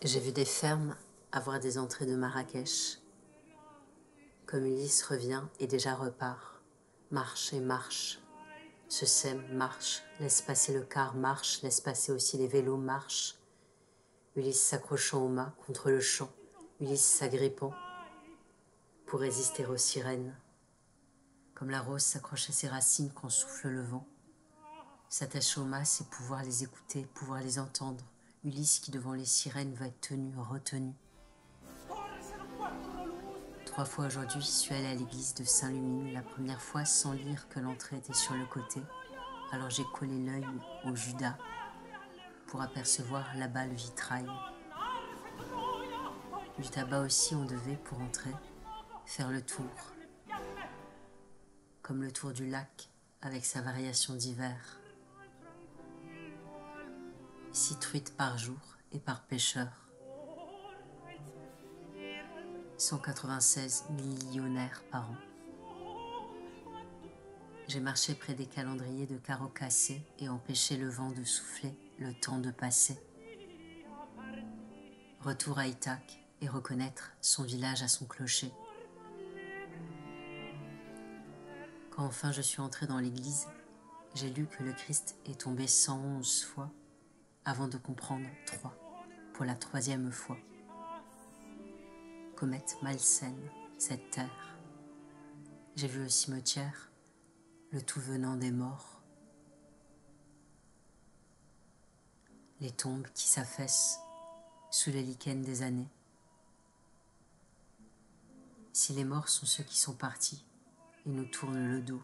J'ai vu des fermes avoir des entrées de Marrakech. Comme Ulysse revient et déjà repart. Marche et marche. Se sème, marche. Laisse passer le car, marche. Laisse passer aussi les vélos, marche. Ulysse s'accrochant au mât contre le champ. Ulysse s'agrippant pour résister aux sirènes. Comme la rose s'accroche à ses racines quand souffle le vent. S'attacher au mât, c'est pouvoir les écouter, pouvoir les entendre. Ulysse qui devant les sirènes va être tenu, retenu. 3 fois aujourd'hui, je suis allée à l'église de Saint-Lumine, la première fois sans lire que l'entrée était sur le côté. Alors j'ai collé l'œil au Judas pour apercevoir là-bas le vitrail. Du tabac aussi on devait, pour entrer, faire le tour. Comme le tour du lac, avec sa variation d'hiver. 6 truites par jour et par pêcheur. 196 millionnaires par an. J'ai marché près des calendriers de carreaux cassés et empêché le vent de souffler, le temps de passer. Retour à Ithaque et reconnaître son village à son clocher. Quand enfin je suis entré dans l'église, j'ai lu que le Christ est tombé 111 fois avant de comprendre 3 pour la 3e fois. Comète malsaine, cette terre. J'ai vu au cimetière le tout venant des morts. Les tombes qui s'affaissent sous les lichens des années. Si les morts sont ceux qui sont partis, ils nous tournent le dos.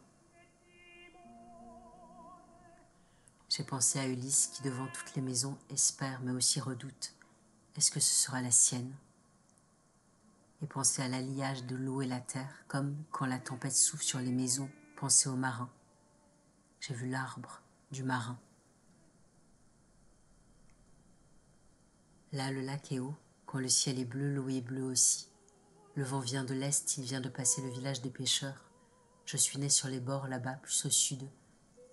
J'ai pensé à Ulysse qui devant toutes les maisons espère mais aussi redoute. Est-ce que ce sera la sienne? Et pensé à l'alliage de l'eau et la terre, comme quand la tempête souffle sur les maisons, pensé aux marins. J'ai vu l'arbre du marin. Là, le lac est haut, quand le ciel est bleu, l'eau est bleue aussi. Le vent vient de l'est, il vient de passer le village des pêcheurs. Je suis né sur les bords là-bas, plus au sud,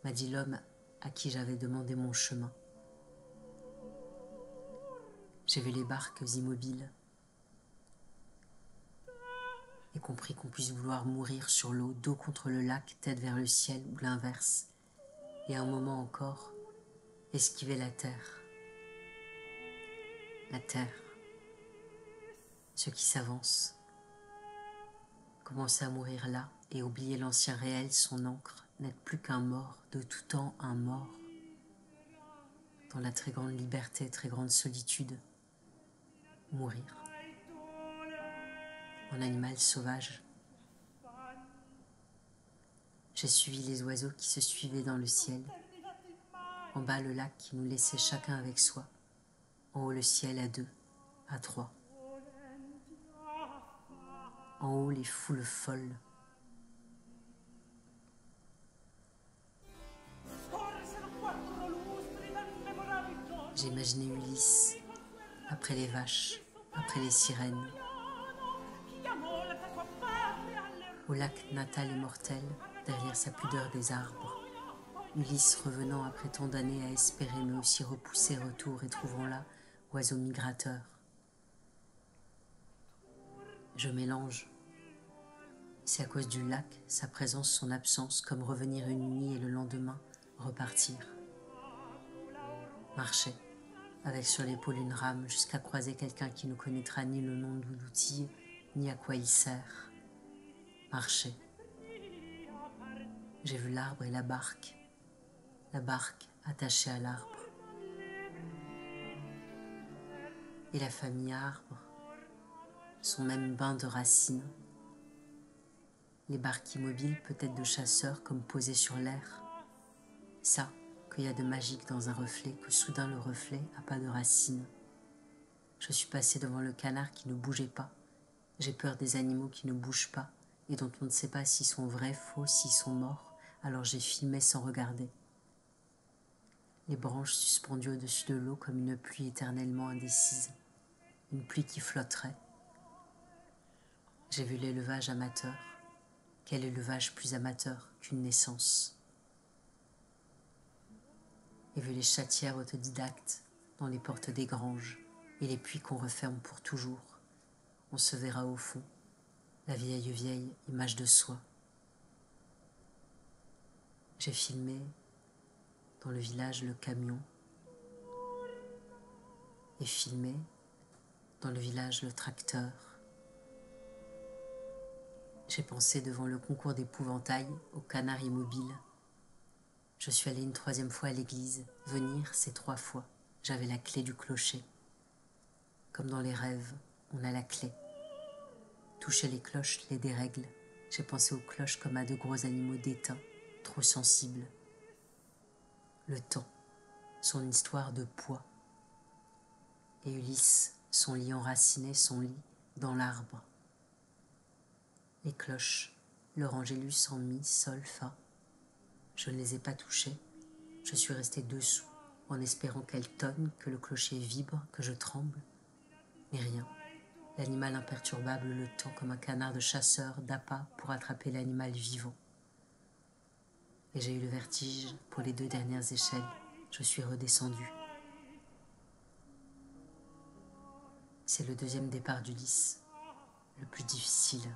m'a dit l'homme à qui j'avais demandé mon chemin. J'ai vu les barques immobiles et compris qu'on puisse vouloir mourir sur l'eau, dos contre le lac, tête vers le ciel ou l'inverse. Et un moment encore, esquiver la terre. La terre, ceux qui s'avancent, commencer à mourir là et oublier l'ancien réel, son encre, n'être plus qu'un mort, de tout temps un mort. Dans la très grande liberté, très grande solitude, mourir. En animal sauvage. J'ai suivi les oiseaux qui se suivaient dans le ciel. En bas, le lac qui nous laissait chacun avec soi. En haut, le ciel à 2, à 3. En haut, les foules folles. J'ai imaginé Ulysse, après les vaches, après les sirènes. Au lac natal et mortel, derrière sa pudeur des arbres. Ulysse revenant après tant d'années à espérer mais aussi repousser retour et trouvant là oiseau migrateur. Je mélange. C'est à cause du lac, sa présence, son absence, comme revenir une nuit et le lendemain repartir. Marcher, avec sur l'épaule une rame, jusqu'à croiser quelqu'un qui ne connaîtra ni le nom de l'outil, ni à quoi il sert. Marcher. J'ai vu l'arbre et la barque attachée à l'arbre. Et la famille arbre, son même bain de racines. Les barques immobiles, peut-être de chasseurs, comme posées sur l'air. Ça, qu'il y a de magique dans un reflet, que soudain le reflet a pas de racines. Je suis passée devant le canard qui ne bougeait pas. J'ai peur des animaux qui ne bougent pas et dont on ne sait pas s'ils sont vrais, faux, s'ils sont morts. Alors j'ai filmé sans regarder. Les branches suspendues au-dessus de l'eau comme une pluie éternellement indécise. Une pluie qui flotterait. J'ai vu l'élevage amateur. Quel élevage plus amateur qu'une naissance? Et vu les chatières autodidactes dans les portes des granges. et les puits qu'on referme pour toujours. On se verra au fond, la vieille image de soi. J'ai filmé dans le village le camion et filmé dans le village le tracteur. J'ai pensé devant le concours d'épouvantail au canard immobile. Je suis allée une 3e fois à l'église, venir ces 3 fois. J'avais la clé du clocher. Comme dans les rêves, on a la clé. Toucher les cloches les dérègle. J'ai pensé aux cloches comme à de gros animaux d'étain, trop sensibles. Le temps, son histoire de poids. Et Ulysse, son lit enraciné, son lit dans l'arbre. Les cloches, leur angélus en mi, sol, fa. Je ne les ai pas touchées. Je suis restée dessous, en espérant qu'elles tonnent, que le clocher vibre, que je tremble. Mais rien. L'animal imperturbable le tend comme un canard de chasseur d'appât pour attraper l'animal vivant. Et j'ai eu le vertige pour les 2 dernières échelles. Je suis redescendue. C'est le 2e départ d'Ulysse, le plus difficile.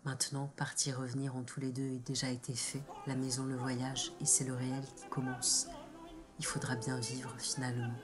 Maintenant, partir, revenir en tous les 2 est déjà été fait. La maison, le voyage, et c'est le réel qui commence. Il faudra bien vivre finalement.